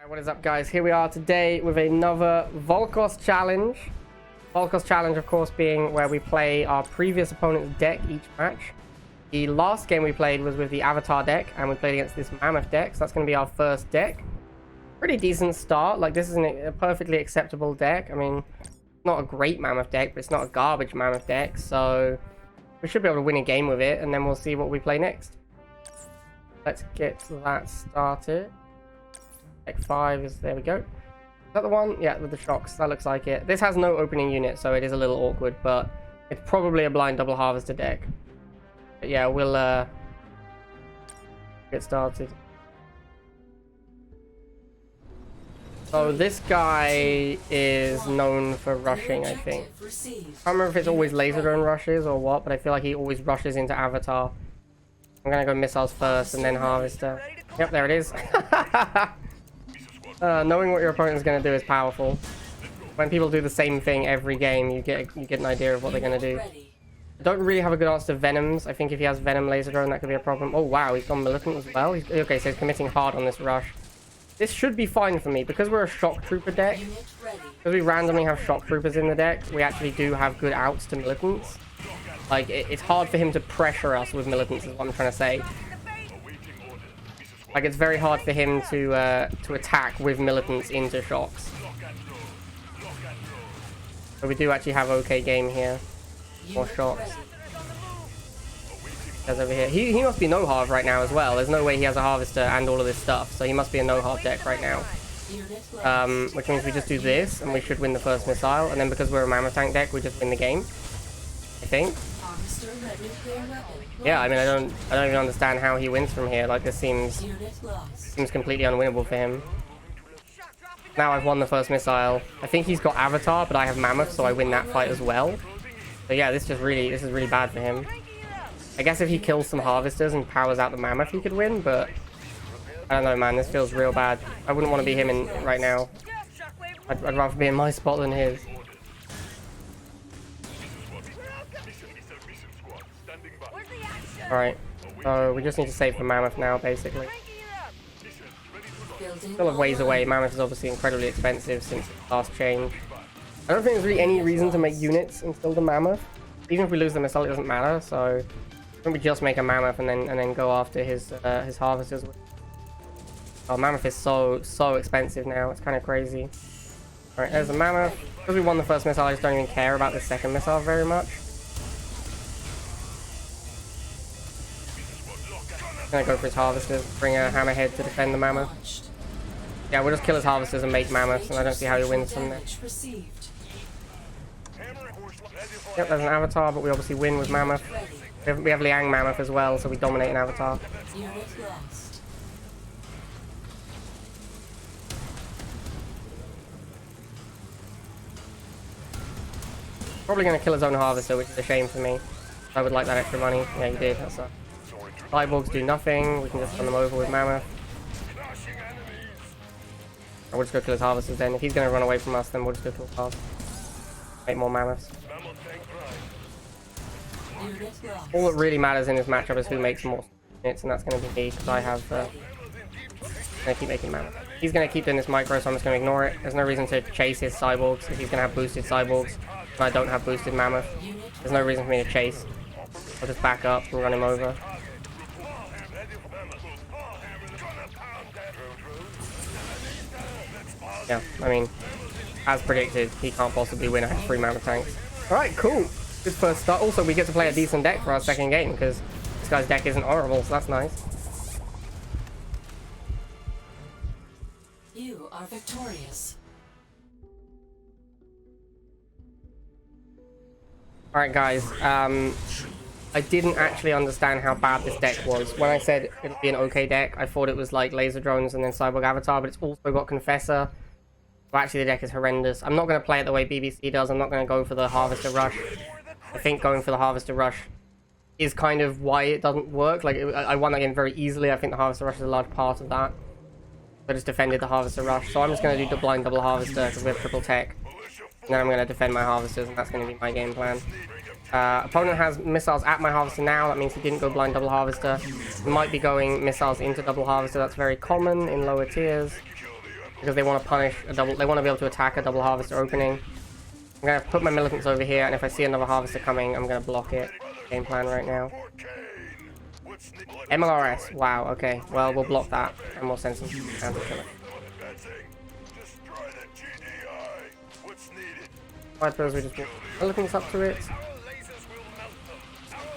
What is up, guys? Here we are today with another Vulkos challenge. Vulkos challenge, of course, being where we play our previous opponent's deck each match. The last game we played was with the Avatar deck, and we played against this Mammoth deck, so that's going to be our first deck. Pretty decent start. Like, this is a perfectly acceptable deck. I mean, not a great Mammoth deck, but it's not a garbage Mammoth deck, so we should be able to win a game with it, and then we'll see what we play next. Let's get that started. Deck 5 is, there we go. Is that the one? Yeah, with the shocks. That looks like it. This has no opening unit, so it is a little awkward, but it's probably a blind double harvester deck. But yeah, we'll get started. So this guy is known for rushing, I think. I can't remember if it's always laser drone rushes or what, but I feel like he always rushes into Avatar. I'm gonna go missiles first and then harvester. Yep, there it is. Knowing what your opponent's going to do is powerful. When people do the same thing every game, you get an idea of what they're going to do. I don't really have a good answer to Venoms. I think if he has Venom Laser Drone, that could be a problem. Oh, wow, he's gone Militant as well. Okay, so he's committing hard on this rush. This should be fine for me. Because we're a Shock Trooper deck, because we randomly have Shock Troopers in the deck, we actually do have good outs to Militants. Like, it's hard for him to pressure us with Militants, is what I'm trying to say. Like, it's very hard for him to attack with Militants into shocks. So we do actually have okay game here. More shocks. There's over here. He must be no-harv right now as well. There's no way he has a harvester and all of this stuff. So he must be a no-harv deck right now. Which means we just do this and we should win the first missile. And then because we're a Mammoth tank deck, we just win the game. I think. Yeah, I mean, I don't even understand how he wins from here. Like, this seems completely unwinnable for him. Now I've won the first missile. I think he's got Avatar, but I have Mammoth, so I win that fight as well. So yeah, this is really bad for him. I guess if he kills some harvesters and powers out the Mammoth, he could win, but I don't know, man. This feels real bad. I wouldn't want to be him right now. I'd rather be in my spot than his. Alright, so we just need to save the Mammoth now, basically. Still a ways away. Mammoth is obviously incredibly expensive since the last change. I don't think there's really any reason to make units until the Mammoth. Even if we lose the missile, it doesn't matter, so I think we just make a Mammoth and then go after his harvesters. Oh, Mammoth is so expensive now, it's kind of crazy. Alright, there's the Mammoth. Because we won the first missile, I just don't even care about the second missile very much. Gonna go for his harvesters, bring a hammerhead to defend the Mammoth. Yeah, we'll just kill his harvesters and make Mammoths, and I don't see how he wins from there. Yep, there's an Avatar, but we obviously win with Mammoth. We have Liang Mammoth as well, so we dominate an Avatar. Probably gonna kill his own harvester, which is a shame for me. I would like that extra money. Yeah, he did. That's Cyborgs do nothing. We can just run them over with Mammoth. We'll just go kill his harvesters then. If he's going to run away from us, then we'll just go kill harvesters. Make more Mammoths. All that really matters in this matchup is who makes more units, and that's going to be me, because I have... going to keep making Mammoth. He's going to keep doing this micro, so I'm just going to ignore it. There's no reason to chase his Cyborgs if he's going to have boosted Cyborgs, and I don't have boosted Mammoth. There's no reason for me to chase. I'll just back up and run him over. Yeah, I mean, as predicted, he can't possibly win. I have 3 Mammoth tanks. Alright, cool. Good first start. Also, we get to play a decent deck for our second game, because this guy's deck isn't horrible, so that's nice. You are victorious. Alright, guys. I didn't actually understand how bad this deck was. When I said it would be an okay deck, I thought it was like Laser Drones and then Cyborg Avatar, but it's also got Confessor. Well, actually, the deck is horrendous. I'm not going to play it the way BBC does. I'm not going to go for the Harvester Rush. I think going for the Harvester Rush is kind of why it doesn't work. Like, I won that game very easily. I think the Harvester Rush is a large part of that. I just defended the Harvester Rush. So I'm just going to do the blind double Harvester because we have triple tech. And then I'm going to defend my Harvesters, and that's going to be my game plan. Opponent has missiles at my Harvester now. That means he didn't go blind double Harvester. He might be going missiles into double Harvester. That's very common in lower tiers. because they want to punish a double. They want to be able to attack a double harvester opening. I'm gonna put my militants over here, and if I see another harvester coming, I'm gonna block it. Game plan right now. MLRS. Wow. Okay. Well, we'll block that, and we'll send some anti-killer. Snipers, we just militants up to it.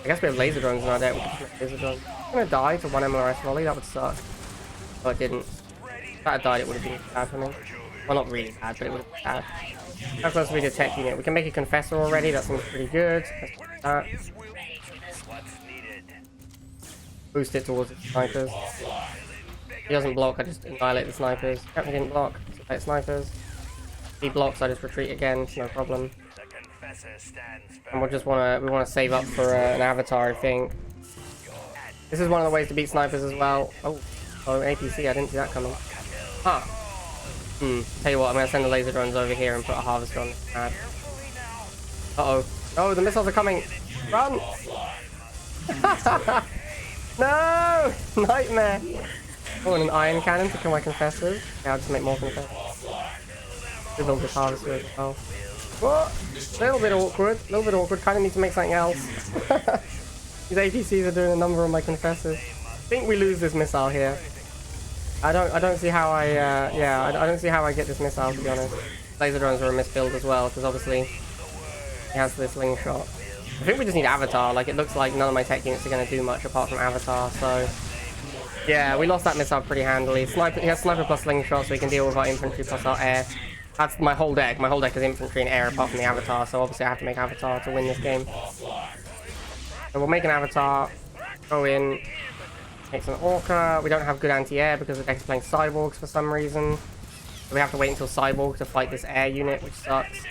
I guess we have laser drones in our deck. We can just make laser drones. I'm gonna die to one MLRS volley. That would suck. But it didn't. If that had died, it would have been bad for me. Well, not really bad, but it would have been bad. How close we did tech unit? We can make a confessor already. That seems pretty good. Let's do that. Boost it towards the snipers. If he doesn't block, I just annihilate the snipers. Yep, he didn't block. So fight snipers. If he blocks, I just retreat again. It's no problem. And we'll just wanna save up for an avatar, I think. This is one of the ways to beat snipers as well. Oh, APC. I didn't see that coming. Huh. Tell you what, I'm gonna send the laser drones over here and put a harvester on this pad. Uh-oh. Oh, the missiles are coming. Run! No! Nightmare! Oh, and an iron cannon to kill my confessors. Yeah, I'll just make more confessors. We build this harvester as well. What? A little bit awkward. A little bit awkward. Kind of need to make something else. These APCs are doing a number on my confessors. I think we lose this missile here. I don't see how I don't see how I get this missile, to be honest. Laser drones are a misbuild as well, because obviously he has this slingshot. I think we just need Avatar. Like, it looks like none of my tech units are going to do much apart from Avatar, so yeah, we lost that missile pretty handily. Sniper, he has sniper plus slingshot, so we can deal with our infantry plus our air. That's my whole deck. My whole deck is infantry and air apart from the Avatar, so obviously I have to make Avatar to win this game. So we'll make an Avatar, go in, make some Orca. We don't have good anti-air because the deck is playing Cyborgs for some reason. So we have to wait until Cyborg to fight this air unit, which sucks.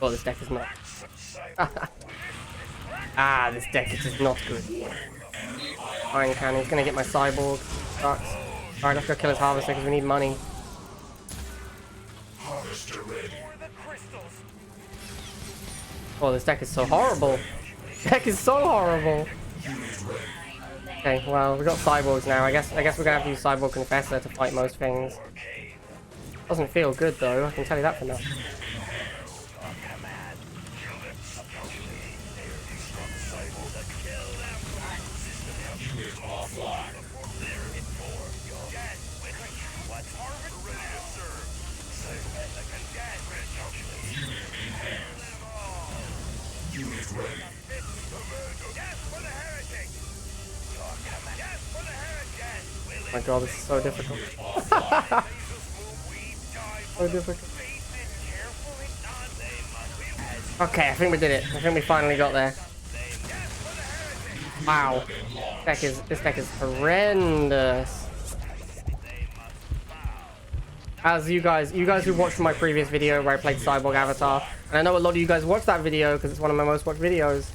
Oh, this deck is not. Ah, this deck is just not good. Iron Cannon, he's gonna get my Cyborg. Sucks. Alright, let's go kill his Harvester because we need money. Oh, this deck is so horrible. This deck is so horrible. Okay, well, we got Cyborgs now. I guess we're gonna have to use Cyborg Confessor to fight most things. Doesn't feel good though, I can tell you that for now. Oh my god, this is so difficult. So difficult. Okay, I think we did it. I think we finally got there. Wow. This deck is horrendous. As you guys who watched my previous video where I played Cyborg Avatar, and I know a lot of you guys watched that video because it's one of my most watched videos.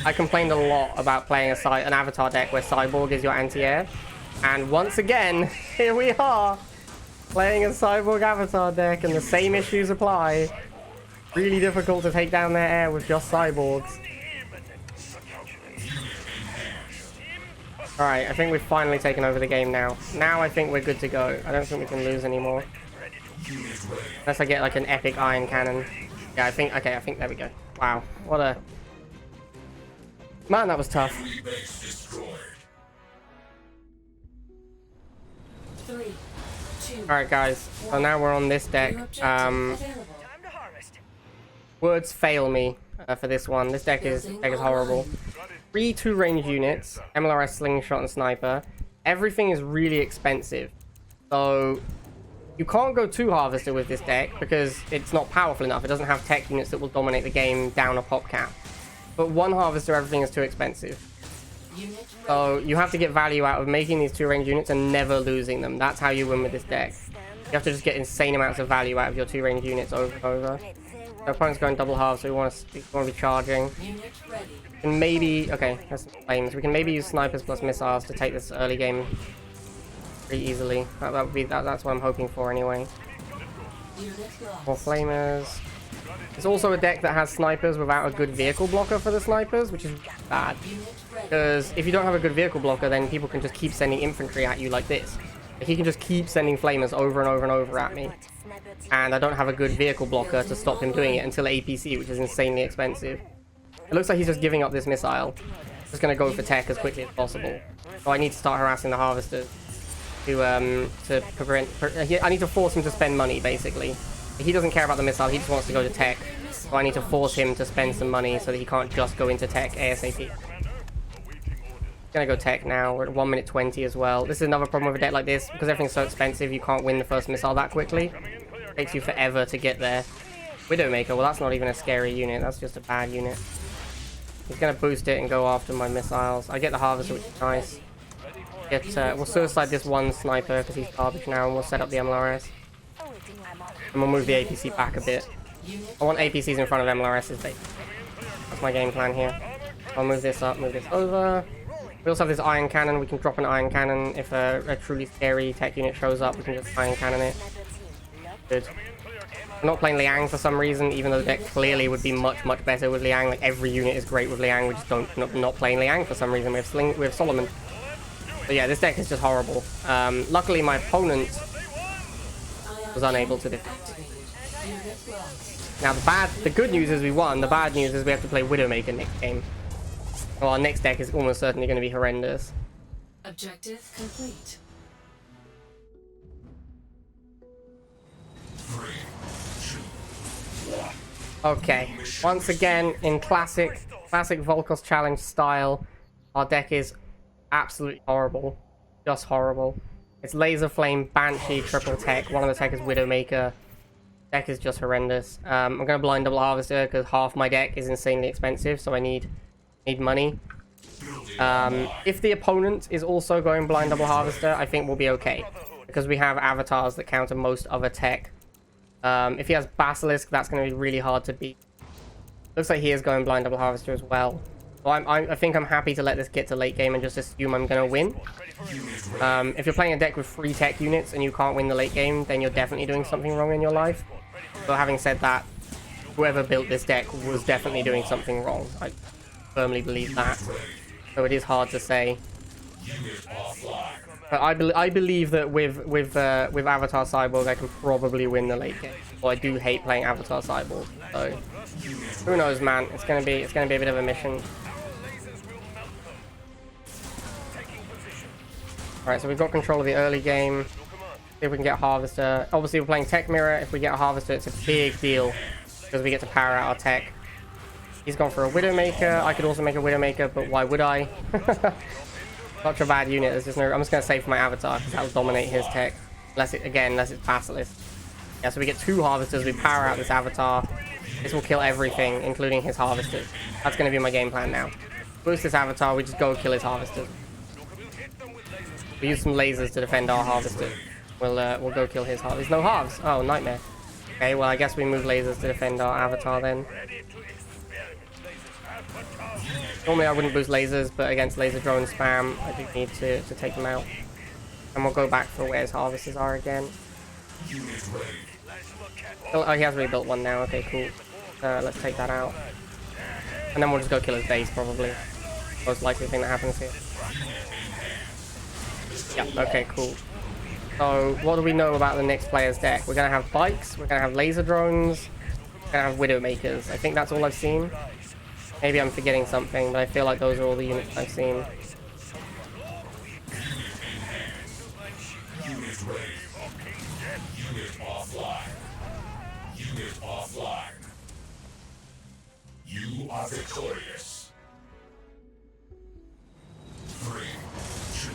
I complained a lot about playing an Avatar deck where Cyborg is your anti-air. And once again, here we are, playing a Cyborg Avatar deck, and the same issues apply. Really difficult to take down their air with just Cyborgs. Alright, I think we've finally taken over the game now. Now I think we're good to go. I don't think we can lose anymore. Unless I get like an epic iron cannon. Yeah, I think there we go. Wow, what a... Man, that was tough. Alright guys, so now we're on this deck. Words fail me for this one. This deck is horrible. 3 2-range units, MLRS, Slingshot, and Sniper. Everything is really expensive. So you can't go 2 Harvester with this deck because it's not powerful enough. It doesn't have tech units that will dominate the game down a pop cap. But 1 Harvester, everything is too expensive. So you have to get value out of making these 2-range units and never losing them. That's how you win with this deck. You have to just get insane amounts of value out of your 2-range units over and over. Our opponent's going double half, so we want to be charging. And maybe, okay, that's some flames. We can maybe use snipers plus missiles to take this early game pretty easily. That's what I'm hoping for anyway. More flamers. It's also a deck that has snipers without a good vehicle blocker for the snipers, which is bad. Because if you don't have a good vehicle blocker, then people can just keep sending infantry at you like this. He can just keep sending flamers over and over and over at me. And I don't have a good vehicle blocker to stop him doing it until APC, which is insanely expensive. It looks like he's just giving up this missile. Just going to go for tech as quickly as possible. So I need to start harassing the harvesters to prevent... I need to force him to spend money, basically. He doesn't care about the missile, he just wants to go to tech. So I need to force him to spend some money so that he can't just go into tech ASAP. Gonna go tech now. We're at 1 minute 20 as well. This is another problem with a deck like this. Because everything's so expensive, you can't win the first missile that quickly. It takes you forever to get there. Widowmaker, well, that's not even a scary unit. That's just a bad unit. He's gonna boost it and go after my missiles. I get the harvester, which is nice. We'll suicide this one sniper because he's garbage now, and we'll set up the MLRS. And we'll move the APC back a bit. I want APCs in front of MLRSs, that's my game plan here. I'll move this up, move this over. We also have this iron cannon. We can drop an iron cannon if a truly scary tech unit shows up. We can just iron cannon it. Good. I'm not playing Liang for some reason, even though the deck clearly would be much better with Liang. Like every unit is great with Liang. We just not playing Liang for some reason. We have Solomon. But yeah, this deck is just horrible. Luckily, my opponent was unable to defeat. Now the good news is we won. The bad news is we have to play Widowmaker next game. Well, our next deck is almost certainly going to be horrendous. Objective complete. Okay, once again in classic Vulkos challenge style, our deck is absolutely horrible, just horrible. It's Laser Flame, Banshee, triple tech. One of the tech is Widowmaker. Deck is just horrendous. I'm gonna blind double harvester because half my deck is insanely expensive, so I need money. If the opponent is also going blind double harvester, I think we'll be okay because we have avatars that counter most other tech. If he has Basilisk, that's going to be really hard to beat. Looks like he is going blind double harvester as well. So I think I'm happy to let this get to late game and just assume I'm going to win. If you're playing a deck with 3 tech units and you can't win the late game, then you're definitely doing something wrong in your life. So having said that, whoever built this deck was definitely doing something wrong. I firmly believe that. So it is hard to say. But I believe that with Avatar Cyborg, I can probably win the late game. Well, I do hate playing Avatar Cyborg, so who knows, man? It's gonna be a bit of a mission. All right, so we've got control of the early game. See if we can get a harvester. Obviously, we're playing Tech Mirror. If we get a harvester, it's a big deal because we get to power out our tech. He's gone for a Widowmaker. I could also make a Widowmaker, but why would I? Such a bad unit. There's just no... I'm just going to save for my avatar because that'll dominate his tech. Unless it's Basilisk. Yeah, so we get 2 harvesters. We power out this avatar. This will kill everything, including his harvesters. That's going to be my game plan now. Boost this avatar. We just go kill his harvesters. We use some lasers to defend our harvesters. We'll go kill his harvesters. There's no halves. Oh, nightmare. Okay, well, I guess we move lasers to defend our avatar then. Normally I wouldn't boost lasers, but against laser drone spam, I do need to take them out. And we'll go back for where his harvesters are again. Oh, he has rebuilt one now. Okay, cool. Let's take that out. And then we'll just go kill his base, probably. Most likely thing that happens here. Yeah, okay, cool. So, what do we know about the next player's deck? We're going to have bikes, we're going to have laser drones, we're going to have Widowmakers. I think that's all I've seen. Maybe I'm forgetting something, but I feel like those are all the units I've seen. Unit ready. Unit offline. Unit offline. You are victorious. 3, 2,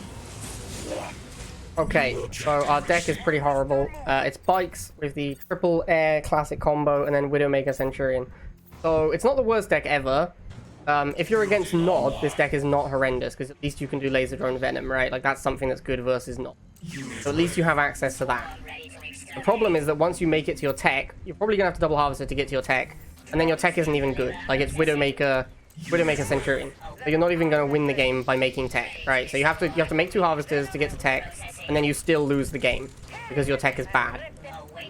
1. Okay, so our deck is pretty horrible. It's bikes with the triple air classic combo and then Widowmaker Centurion. So it's not the worst deck ever. If you're against Nod, this deck is not horrendous because at least you can do Laser Drone Venom, right? Like that's something that's good versus Nod. So at least you have access to that. The problem is that once you make it to your tech, you're probably gonna have to double harvester to get to your tech, and then your tech isn't even good. Like it's Widowmaker Centurion. So you're not even gonna win the game by making tech, right? So you have to make 2 harvesters to get to tech, and then you still lose the game because your tech is bad.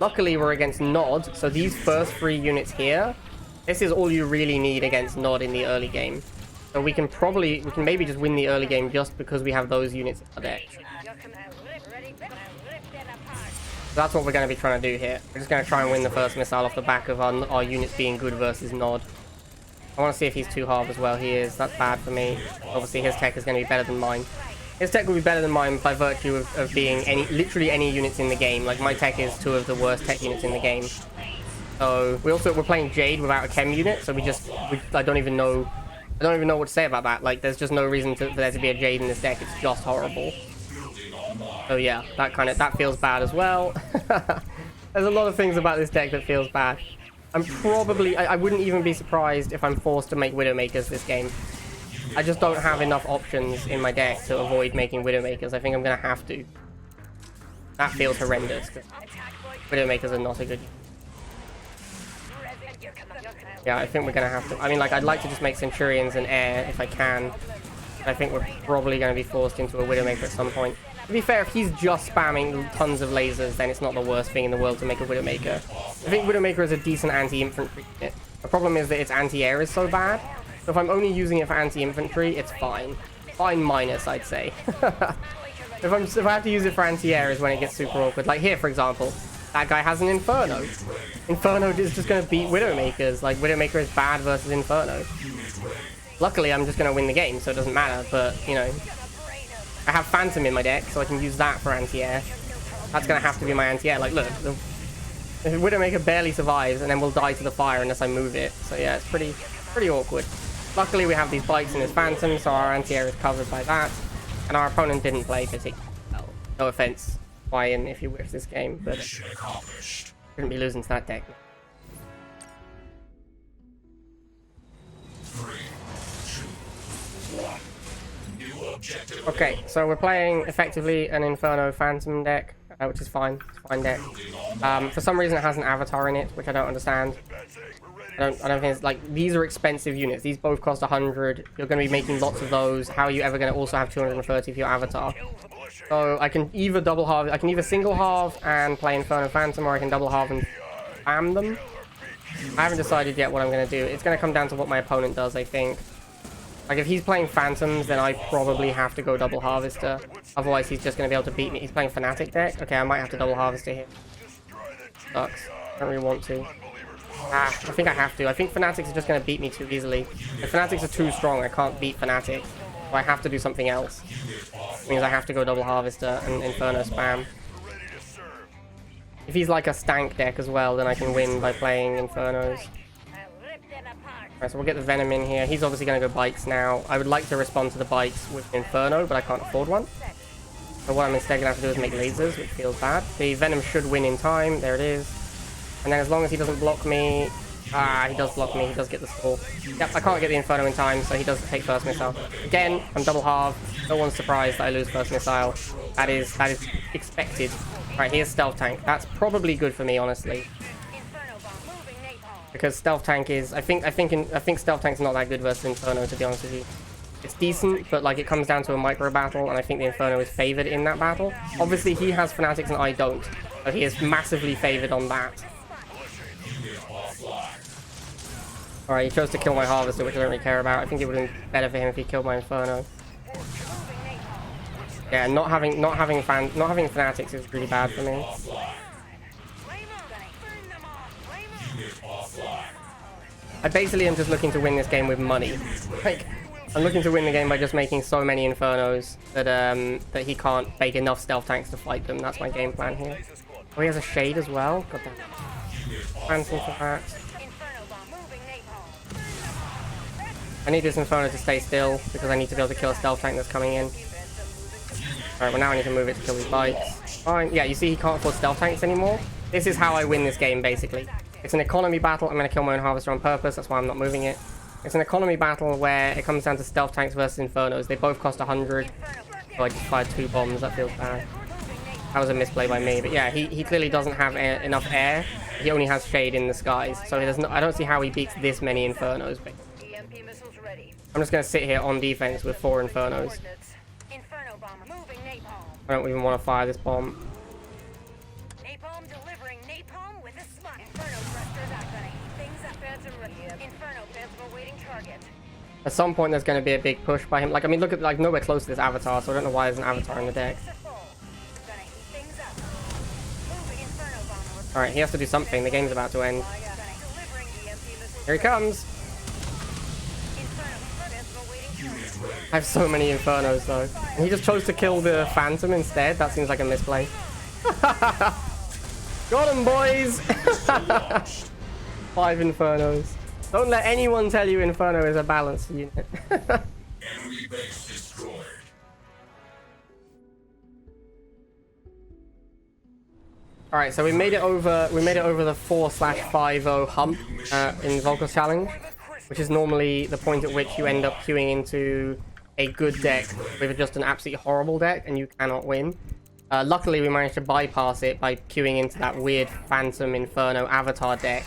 Luckily, we're against Nod, so these first 3 units here, this is all you really need against Nod in the early game. So we can maybe just win the early game just because we have those units in our deck. That's what we're going to be trying to do here. We're just going to try and win the first missile off the back of our units being good versus Nod. I want to see if he's too hard as well. He is. That's bad for me. Obviously, his tech is going to be better than mine. His tech will be better than mine by virtue of being literally any units in the game. Like, my tech is 2 of the worst tech units in the game. So, we're playing Jade without a chem unit, so I don't even know what to say about that. Like, there's just no reason for there to be a Jade in this deck. It's just horrible. So yeah, that feels bad as well. There's a lot of things about this deck that feels bad. I wouldn't even be surprised if I'm forced to make Widowmakers this game. I just don't have enough options in my deck to avoid making Widowmakers. I think I'm gonna have to. That feels horrendous. Widowmakers are not a good. Yeah, I think we're gonna have to. I mean, like, I'd like to just make Centurions and Air if I can. I think we're probably gonna be forced into a Widowmaker at some point. To be fair, if he's just spamming tons of lasers, then it's not the worst thing in the world to make a Widowmaker. I think Widowmaker is a decent anti-infantry unit. The problem is that its anti-air is so bad. So if I'm only using it for anti-infantry, it's fine. Fine minus, I'd say. If I have to use it for anti-air is when it gets super awkward. Like here, for example, that guy has an Inferno. Inferno is just going to beat Widowmakers. Like, Widowmaker is bad versus Inferno. Luckily, I'm just going to win the game, so it doesn't matter. But, you know, I have Phantom in my deck, so I can use that for anti-air. That's going to have to be my anti-air. Like, look, the Widowmaker barely survives, and then will die to the fire unless I move it. So, yeah, it's pretty awkward. Luckily, we have these bikes in his Phantom, so our anti-air is covered by that. And our opponent didn't play particularly well. No offense, Ryan, if you wish this game, but shouldn't be losing to that deck. 3, 2, 1. New objective. Okay, so we're playing effectively an Inferno Phantom deck, which is fine. It's a fine deck. For some reason, it has an avatar in it, which I don't understand. I don't think it's like, these are expensive units. These both cost 100. You're going to be making lots of those. How are you ever going to also have 230 for your avatar? So I can either double halve, I can either single halve and play Inferno Phantom, or I can double halve and spam them. I haven't decided yet what I'm going to do. It's going to come down to what my opponent does, I think. Like, if he's playing Phantoms, then I probably have to go double Harvester. Otherwise, he's just going to be able to beat me. He's playing Fnatic deck. Okay, I might have to double Harvester here. Sucks. I don't really want to. I think I have to. I think Fnatics are just going to beat me too easily. If Fnatics are too strong, I can't beat Fnatic. So I have to do something else. Which means I have to go double Harvester and Inferno spam. If he's like a stank deck as well, then I can win by playing Infernos. Alright, so we'll get the Venom in here. He's obviously going to go Bites now. I would like to respond to the Bites with Inferno, but I can't afford one. So what I'm instead going to have to do is make lasers, which feels bad. The Venom should win in time. There it is. And then as long as he doesn't block me... he does block me. He does get the score. Yep, I can't get the Inferno in time, so he does take first missile. Again, I'm double halved. No one's surprised that I lose first missile. That is expected. Right, here's Stealth Tank. That's probably good for me, honestly. Because Stealth Tank is... I think Stealth Tank's not that good versus Inferno, to be honest with you. It's decent, but like, it comes down to a micro battle, and I think the Inferno is favored in that battle. Obviously, he has Fanatics and I don't. So he is massively favored on that. Alright, he chose to kill my Harvester, which I don't really care about. I think it would have been better for him if he killed my Inferno. Yeah, not having Fanatics is really bad for me. I basically am just looking to win this game with money. Like, I'm looking to win the game by just making so many Infernos that that he can't make enough Stealth Tanks to fight them. That's my game plan here. Oh, he has a Shade as well? God damn. Fancy for that. I need this Inferno to stay still, because I need to be able to kill a Stealth Tank that's coming in. Alright, well now I need to move it to kill these Bites. Fine. Yeah, you see he can't afford Stealth Tanks anymore? This is how I win this game, basically. It's an economy battle. I'm going to kill my own Harvester on purpose, that's why I'm not moving it. It's an economy battle where it comes down to Stealth Tanks versus Infernos. They both cost 100. So I just fired 2 bombs, that feels bad. That was a misplay by me, but yeah, he clearly doesn't have enough air. He only has Shade in the skies, so he doesn't. I don't see how he beats this many Infernos. But I'm just going to sit here on defense with 4 Infernos. I don't even want to fire this bomb. At some point, there's going to be a big push by him. Like, I mean, look at, like, nowhere close to this avatar, so I don't know why there's an avatar in the deck. Alright, he has to do something. The game's about to end. Here he comes. I have so many Infernos though. And he just chose to kill the Phantom instead. That seems like a misplay. Got him, boys! 5 Infernos. Don't let anyone tell you Inferno is a balanced unit. Enemy base destroyed. All right, so we made it over. We made it over the 4/50 hump in Vulkos challenge, which is normally the point at which you end up queuing into a good deck with just an absolutely horrible deck, and you cannot win. Luckily, we managed to bypass it by queuing into that weird Phantom Inferno Avatar deck,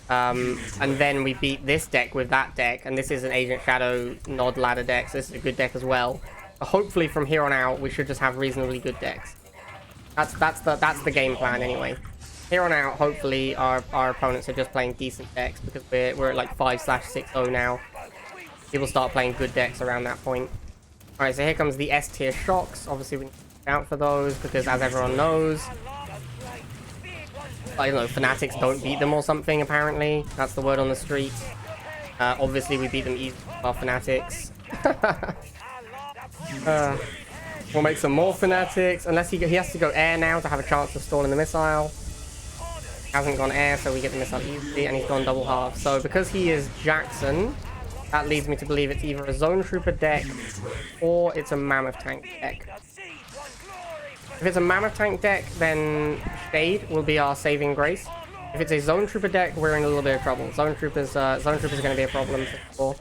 and then we beat this deck with that deck. And this is an Agent Shadow Nod ladder deck, so this is a good deck as well. But hopefully, from here on out, we should just have reasonably good decks. That's the game plan anyway. Here on out, hopefully our opponents are just playing decent decks because we're at like 5/60 now. People start playing good decks around that point. All right, so here comes the S tier shocks. Obviously, we need to look out for those because, as everyone knows, I don't know, fanatics don't beat them or something. Apparently, that's the word on the street. Obviously, we beat them easily with our fanatics. We'll make some more fanatics, unless he has to go air now to have a chance of stalling the missile. He hasn't gone air, so we get the missile easily, and he's gone double half. So because he is Jackson, that leads me to believe it's either a Zone Trooper deck or it's a Mammoth Tank deck. If it's a Mammoth Tank deck, then Shade will be our saving grace. If it's a Zone Trooper deck, we're in a little bit of trouble. Zone Troopers are going to be a problem for sure.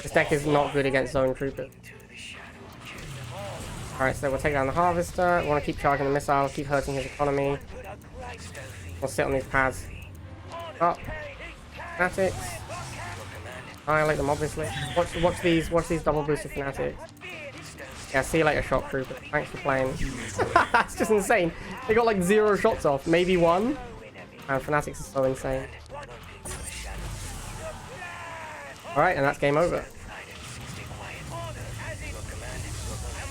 This deck is not good against Zone Troopers. Alright, so we'll take down the Harvester. We want to keep charging the missile, keep hurting his economy. We'll sit on these pads. Up. Fanatics. Annihilate them, obviously. Watch these double boosted Fanatics. Yeah, see you later, Shock Trooper. Thanks for playing. That's just insane. They got like 0 shots off. Maybe 1. And Fanatics is so insane. Alright, and that's game over.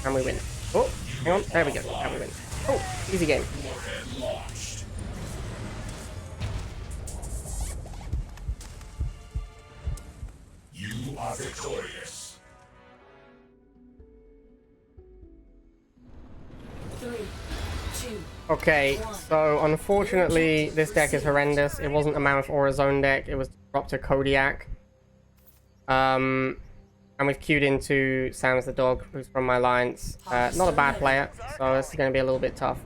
And we win. Oh, hang on. There we go. And we win. Oh, easy game. You are victorious. 3, 2, Okay, so unfortunately, this deck is horrendous. It wasn't a Mammoth or a Zone deck. It was dropped to Kodiak. And we've queued into Sam's the dog, who's from my alliance. Not a bad player, so this is going to be a little bit tough.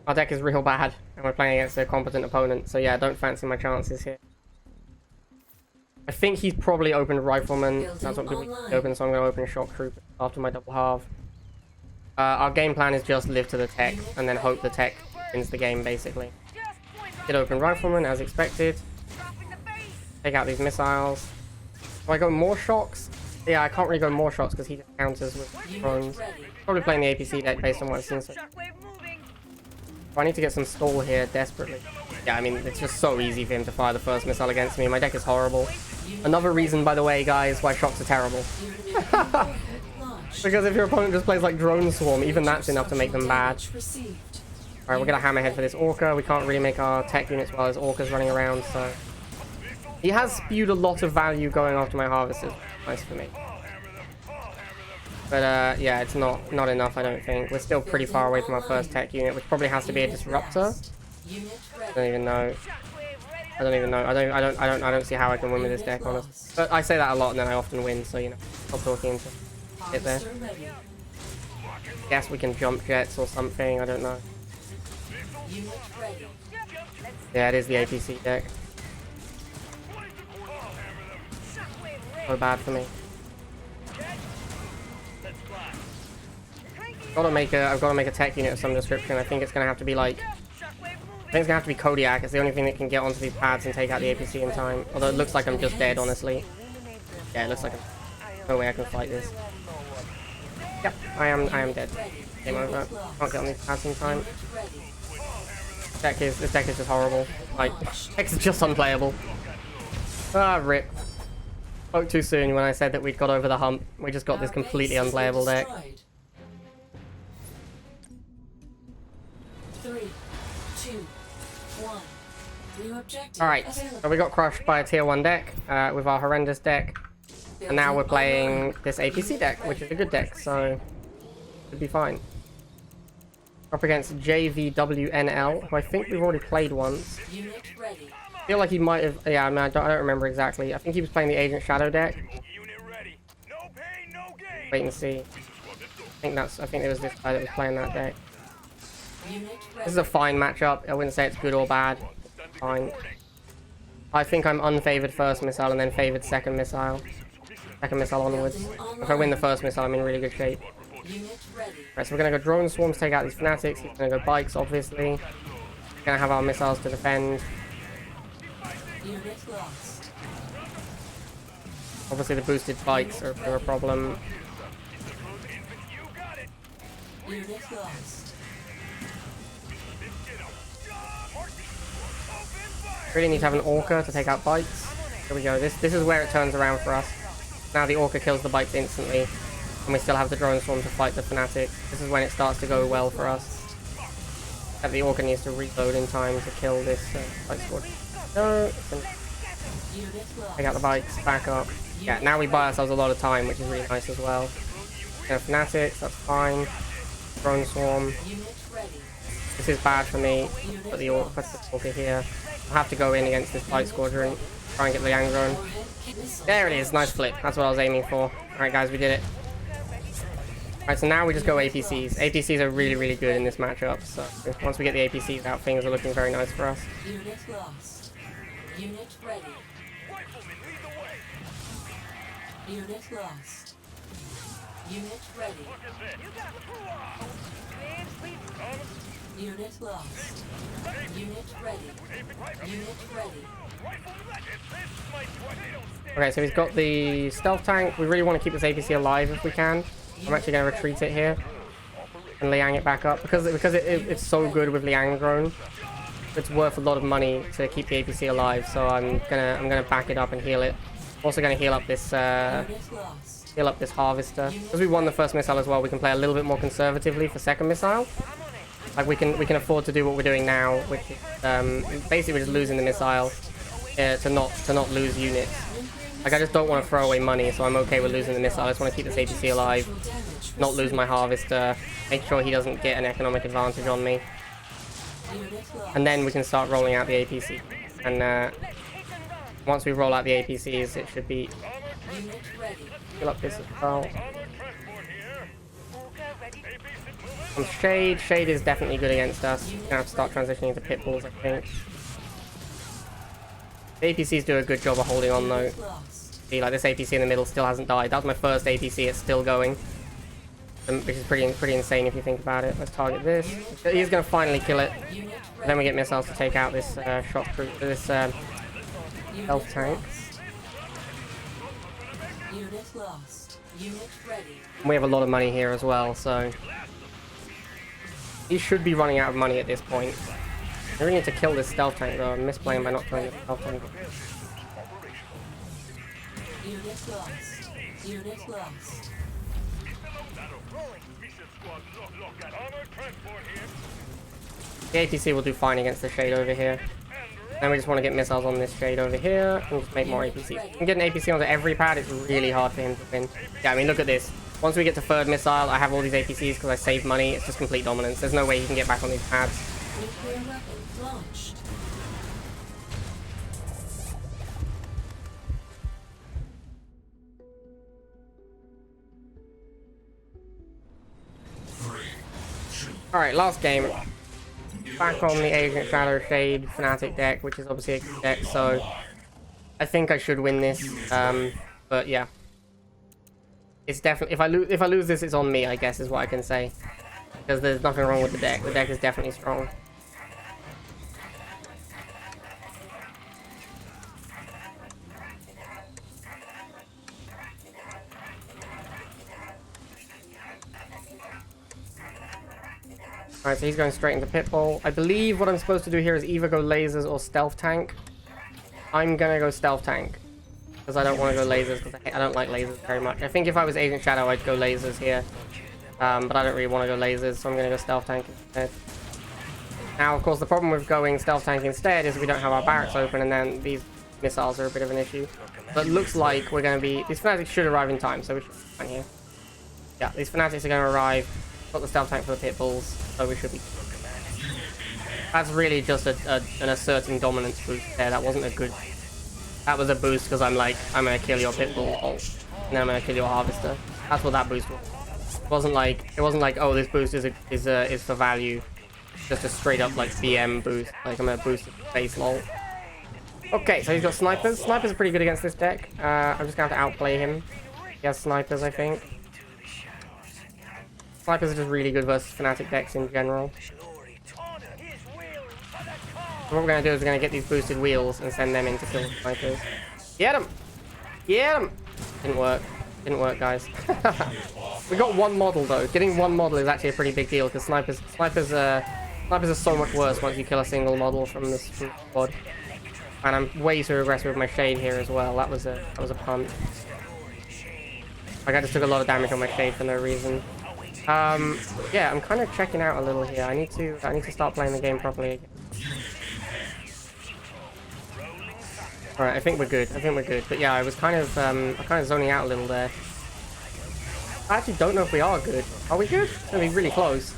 Our deck is real bad, and we're playing against a competent opponent, so yeah, don't fancy my chances here. I think he's probably opened Rifleman. That's what people open, so I'm going to open Shock Trooper after my double half. Our game plan is just live to the tech, and then hope the tech wins the game, basically. Did open Rifleman, as expected. Take out these missiles. Do I go more shocks? Yeah, I can't really go more shocks because he just counters with drones. Probably playing the APC deck based on what I've seen. So I need to get some stall here desperately. Yeah, I mean, it's just so easy for him to fire the first missile against me. My deck is horrible. Another reason, by the way, guys, why shocks are terrible. Because if your opponent just plays like Drone Swarm, even that's enough to make them bad. Alright, we're gonna hammerhead for this Orca. We can't really make our tech units while his Orca's running around, so... He has spewed a lot of value going after my Harvesters. Nice for me. But yeah, it's not enough, I don't think. We're still pretty far away from our first tech unit, which probably has to be a Disruptor. I don't even know. I don't see how I can win with this deck, honestly. But I say that a lot and then I often win, so you know, stop talking into it there. Guess we can jump jets or something, I don't know. Yeah, it is the APC deck. So bad for me. I've got to make a tech unit of some description. I think it's gonna have to be like, I think it's gonna have to be Kodiak. It's the only thing that can get onto these pads and take out the APC in time. Although it looks like I'm just dead, honestly. Yeah, it looks like no way I can fight this. Yep, I am dead. Game over. Can't get on these pads in time. This deck is just horrible. Like, X is just unplayable. Ah, rip. Spoke too soon when I said that we'd got over the hump. We just got this completely unplayable deck. 3, 2, 1. New objective Alright, available. so we got crushed by a tier 1 deck with our horrendous deck. And now we're playing this APC deck, which is a good deck, so should be fine. Up against JVWNL, who I think we've already played once. Unit ready. I feel like he might have... Yeah, I mean, I don't remember exactly. I think he was playing the Agent Shadow deck. Wait and see. I think it was this guy that was playing that deck. Unit This ready. is a fine matchup. I wouldn't say it's good or bad. It's fine. I think I'm unfavored first missile and then favored second missile. Second missile onwards. If I win the first missile, I'm in really good shape. Unit ready. Right, so we're gonna go drone swarms, take out these fanatics. He's gonna go bikes, obviously. We're gonna have our missiles to defend. Unit lost. Obviously, the boosted bikes are a problem. Unit lost. Really need to have an Orca to take out bikes. Here we go. This is where it turns around for us. Now the Orca kills the bikes instantly, and we still have the drone swarm to fight the fanatics. This is when it starts to go well for us. But the Orca needs to reload in time to kill this bike squad. No, Unit lost. take out the bikes, back up. Yeah, now we buy ourselves a lot of time, which is really nice as well. Fanatics, that's fine. Drone swarm. Unit ready. This is bad for me. Put the Orca here. I'll have to go in against this bike squadron. Try and get the Angron. There it is, nice flip. That's what I was aiming for. Alright guys, we did it. Alright, so now we just go APCs. APCs are really, really good in this matchup. So once we get the APCs out, things are looking very nice for us. Unit lost. Unit ready. Unit lost. Unit ready. Unit lost. Unit ready. Unit ready. Okay, so he's got the stealth tank. We really want to keep this APC alive if we can. I'm actually going to retreat it here and Liang it back up because it's so good with Liang drone. It's worth a lot of money to keep the APC alive. So I'm gonna back it up and heal it. Also going to heal up this Unit lost. harvester. Because we won the first missile as well, we can play a little bit more conservatively for second missile. Like we can afford to do what we're doing now, which is basically we're just losing the missile to not lose units. Like I just don't want to throw away money, so I'm okay with losing the missile. I just want to keep this APC alive, not lose my harvester, make sure he doesn't get an economic advantage on me, Unit lost. and then we can start rolling out the APC. And once we roll out the APCs, it should be Unit ready. heal up this as well. Shade. Shade is definitely good against us. We're gonna have to start transitioning into pit bulls, I think. The APCs do a good job of holding on though. Unit lost. See, like this APC in the middle still hasn't died. That was my first APC, it's still going. Which is pretty insane if you think about it. Let's target this. He's gonna finally kill it. Unit Then ready. we get missiles to take out this shock crew, this health Unit tank. lost. Unit lost. Unit ready. And we have a lot of money here as well, so he should be running out of money at this point. We really need to kill this stealth tank though. I'm misplaying by not killing the stealth tank. Unit lost. Unit lost. The APC will do fine against the shade over here. Then we just want to get missiles on this shade over here and just make more APC. If we can get an APC onto every pad, it's really hard for him to win. Yeah, I mean, look at this. Once we get to third missile, I have all these APCs because I saved money. It's just complete dominance. There's no way he can get back on these pads. Nuclear weapon launched. Alright, last game. Back on the Agent Shadow Shade Fnatic deck, which is obviously a good deck, so I think I should win this. But yeah. It's definitely if I lose this, it's on me, I guess is what I can say. Because there's nothing wrong with the deck. The deck is definitely strong. Alright, so he's going straight into Pitbull. I believe what I'm supposed to do here is either go lasers or stealth tank. I'm gonna go stealth tank. Because I don't want to go lasers, because I don't like lasers very much. I think if I was Agent Shadow, I'd go lasers here. But I don't really want to go lasers, so I'm gonna go stealth tank instead. Now, of course, the problem with going stealth tank instead is we don't have our barracks open, and then these missiles are a bit of an issue. But it looks like we're going to be... These fanatics should arrive in time, so we should be fine here. Yeah, these fanatics are going to arrive. Got the stealth tank for the pit bulls, so we should be... That's really just an asserting dominance boost there. That wasn't a good... That was a boost because I'm like, I'm going to kill your pit bull ult, and then I'm going to kill your harvester. That's what that boost was. It wasn't like, oh, this boost is for value. Just a straight up like BM boost. Like I'm gonna boost the base lol. Okay, so he's got snipers. Snipers are pretty good against this deck. I'm just gonna have to outplay him. He has snipers, I think. Snipers are just really good versus Fnatic decks in general. So what we're gonna do is we're gonna get these boosted wheels and send them in to kill the snipers. Get him! Get him! Didn't work. Didn't work, guys. We got one model though. Getting one model is actually a pretty big deal because snipers are so much worse once you kill a single model from the squad. And I'm way too aggressive with my shade here as well. That was a punt. Like I just took a lot of damage on my shade for no reason. Yeah, I'm kind of checking out a little here. I need to start playing the game properly again. Alright, I think we're good. But yeah, I was kind of zoning out a little there. I actually don't know if we are good. Are we good? It's gonna be really close.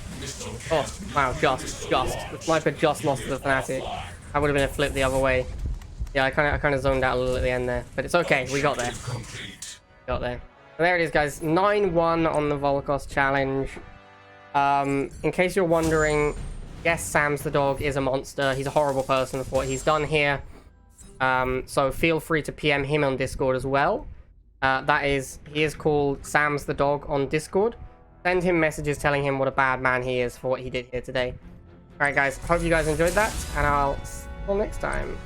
Oh, wow, just. The sniper just lost to the Fnatic. That would have been a flip the other way. Yeah, I kind of zoned out a little at the end there. But it's okay, we got there. Got there. So there it is, guys. 9-1 on the Vulkos challenge. In case you're wondering, yes, Sam's the dog is a monster. He's a horrible person for what he's done here. So feel free to PM him on Discord as well. He is called Sam's the Dog on Discord. Send him messages telling him what a bad man he is for what he did here today. Alright guys, hope you guys enjoyed that, and I'll see you all next time.